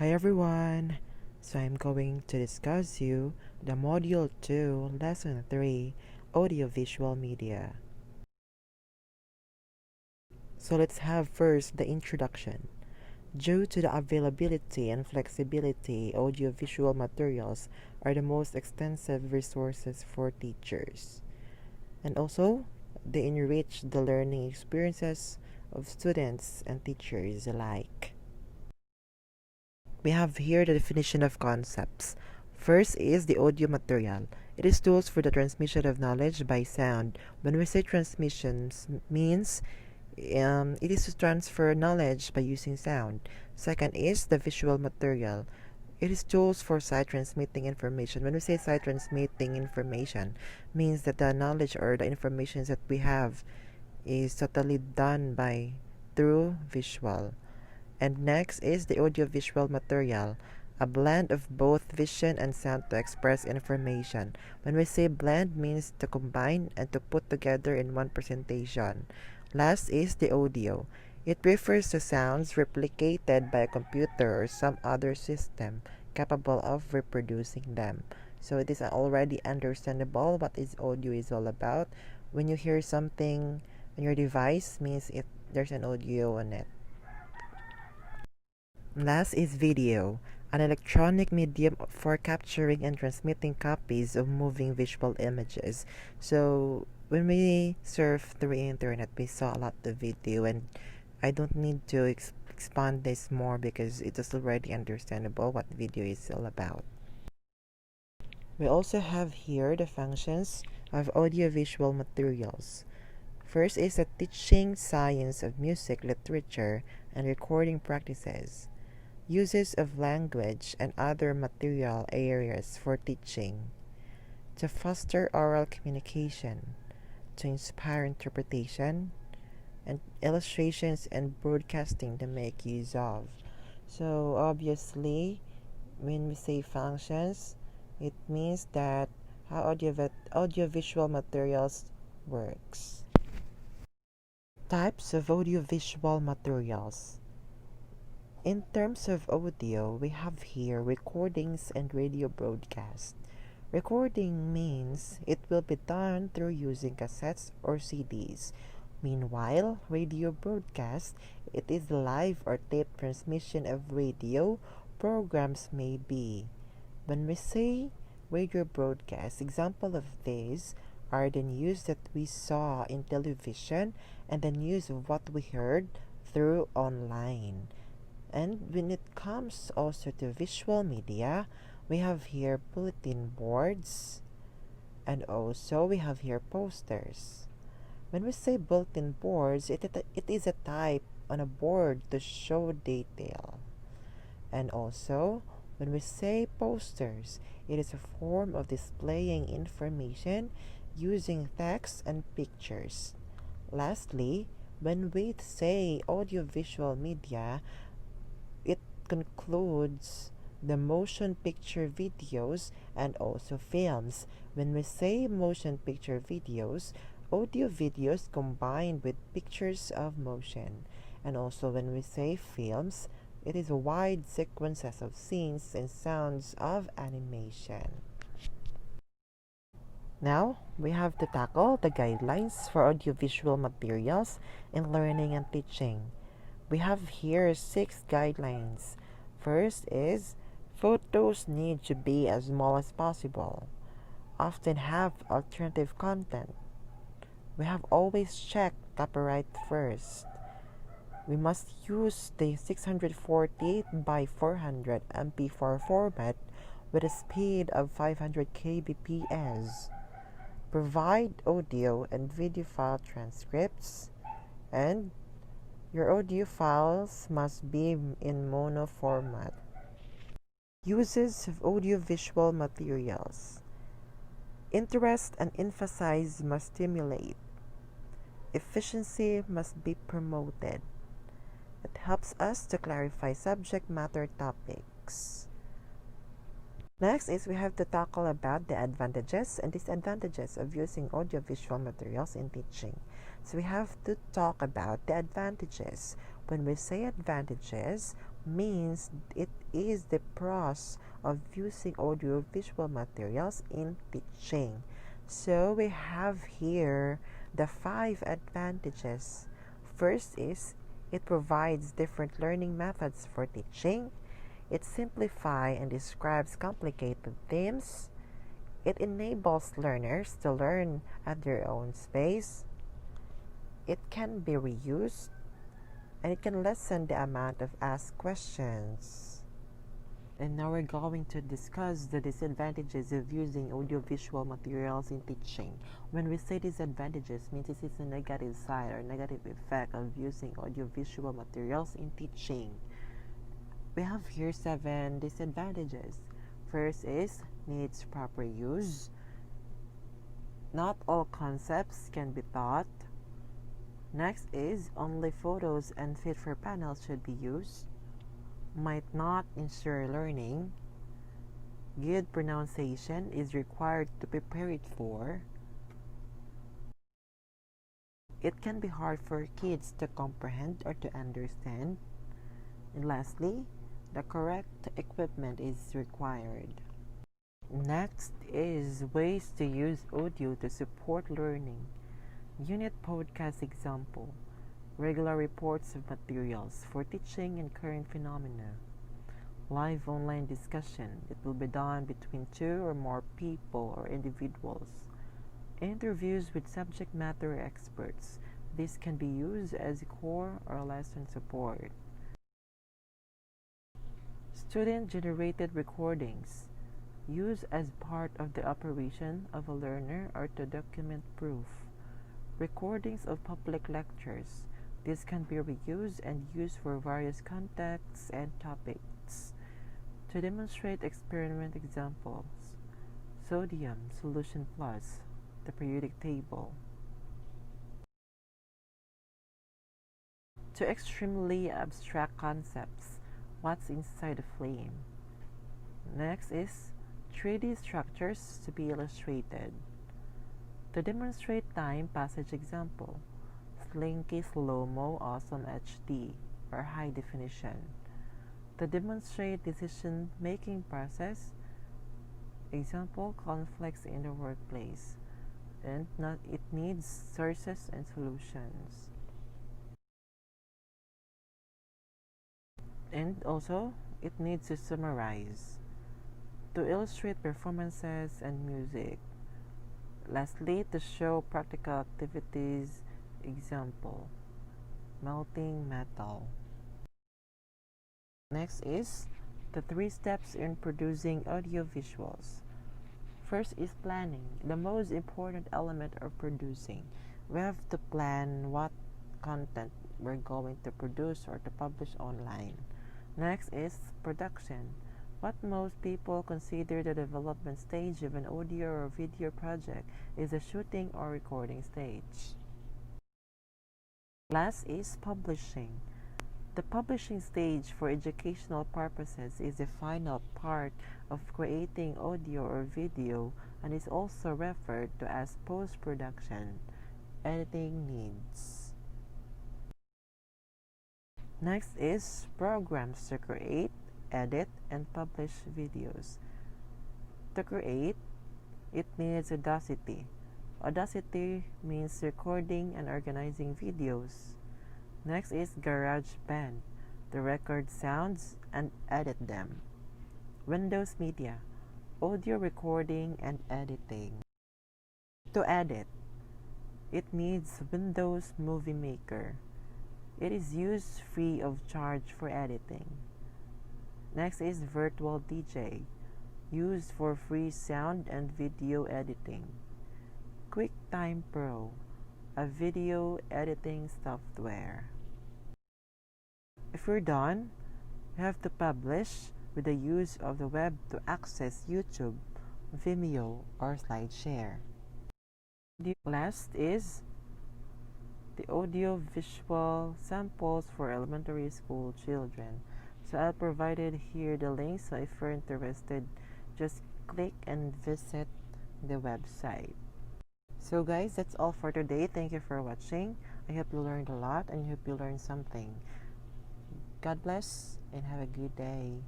Hi everyone! So I'm going to discuss you the Module 2, Lesson 3, Audiovisual Media. So let's have first the introduction. Due to the availability and flexibility, audiovisual materials are the most extensive resources for teachers. And also, they enrich the learning experiences of students and teachers alike. We have here the definition of concepts. First is the audio material. It is tools for the transmission of knowledge by sound. When we say transmissions, means it is to transfer knowledge by using sound. Second is the visual material. It is tools for sight transmitting information. When we say sight transmitting information, means that the knowledge or the information that we have is totally done by through visual. And next is the audiovisual material, a blend of both vision and sound to express information. When we say blend, means to combine and to put together in one presentation. Last is the audio. It refers to sounds replicated by a computer or some other system capable of reproducing them. So it is already understandable what is audio is all about. When you hear something on your device, means there's an audio on it. Last is video, an electronic medium for capturing and transmitting copies of moving visual images. So when we surf through the internet, we saw a lot of video, and I don't need to expand this more because it is already understandable what video is all about. We also have here the functions of audiovisual materials. First is the teaching science of music, literature, and recording practices. Uses of language and other material areas for teaching, to foster oral communication, to inspire interpretation, and illustrations and broadcasting to make use of. So obviously, when we say functions, it means that how audiovisual materials works. Types of audiovisual materials. In terms of audio, we have here recordings and radio broadcast. Recording means it will be done through using cassettes or CDs. Meanwhile, radio broadcast, it is live or tape transmission of radio programs may be. When we say radio broadcast, example of these are the news that we saw in television and the news of what we heard through online. And when it comes also to visual media, we have here bulletin boards, and also we have here posters. When we say bulletin boards, it is a type on a board to show detail. And also, when we say posters, it is a form of displaying information using text and pictures. Lastly, when we say audiovisual media, it concludes the motion picture videos and also films. When we say motion picture videos, audio videos combined with pictures of motion. And also when we say films, it is wide sequences of scenes and sounds of animation. Now, we have to tackle the guidelines for audiovisual materials in learning and teaching. We have here 6 guidelines. First is photos need to be as small as possible. Often have alternative content. We have always checked copyright first. We must use the 648 by 400 MP4 format with a speed of 500 kbps. Provide audio and video file transcripts, and your audio files must be in mono format. Uses of audiovisual materials. Interest and emphasis must stimulate. Efficiency must be promoted. It helps us to clarify subject matter topics. Next is we have to tackle about the advantages and disadvantages of using audiovisual materials in teaching. So we have to talk about the advantages. When we say advantages, means it is the process of using audiovisual materials in teaching. So we have here the 5 advantages. First is it provides different learning methods for teaching. It simplifies and describes complicated themes. It enables learners to learn at their own pace. It can be reused, and it can lessen the amount of asked questions. And now we're going to discuss the disadvantages of using audiovisual materials in teaching. When we say disadvantages, means this is a negative side or negative effect of using audiovisual materials in teaching. We have here 7 disadvantages. First is needs proper use. Not all concepts can be taught. Next is only photos and fit for panels should be used. Might not ensure learning. Good pronunciation is required to prepare it for. It can be hard for kids to comprehend or to understand. And lastly, the correct equipment is required. Next is ways to use audio to support learning. Unit podcast example. Regular reports of materials for teaching and current phenomena. Live online discussion. It will be done between 2 or more people or individuals. Interviews with subject matter experts. This can be used as core or lesson support. Student-generated recordings. Used as part of the operation of a learner or to document proof. Recordings of public lectures. This can be reused and used for various contexts and topics. To demonstrate experiment examples. Sodium solution plus the periodic table. To extremely abstract concepts. What's inside a flame? Next is 3D structures to be illustrated. To demonstrate time passage example. Slinky Slow-Mo Awesome HD or high definition. To demonstrate decision-making process. Example, conflicts in the workplace. And it needs sources and solutions. And also, it needs to summarize. To illustrate performances and music. Lastly, to show practical activities. Example, melting metal. Next is the 3 steps in producing audiovisuals. First is planning, the most important element of producing. We have to plan what content we're going to produce or to publish online. Next is production. What most people consider the development stage of an audio or video project is the shooting or recording stage. Last is publishing. The publishing stage for educational purposes is the final part of creating audio or video and is also referred to as post-production. Editing needs. Next is programs to create, edit, and publish videos. To create, it needs Audacity. Audacity means recording and organizing videos. Next is GarageBand, to record sounds and edit them. Windows Media, audio recording and editing. To edit, it needs Windows Movie Maker. It is used free of charge for editing. Next is Virtual DJ, used for free sound and video editing. QuickTime Pro, a video editing software. If you're done, you have to publish with the use of the web to access YouTube, Vimeo, or SlideShare. Last is the audio-visual samples for elementary school children. So I'll provided here the link, so if you're interested, just click and visit the website. So guys, that's all for today. Thank you for watching. I hope you learned a lot and I hope you learned something. God bless and have a good day.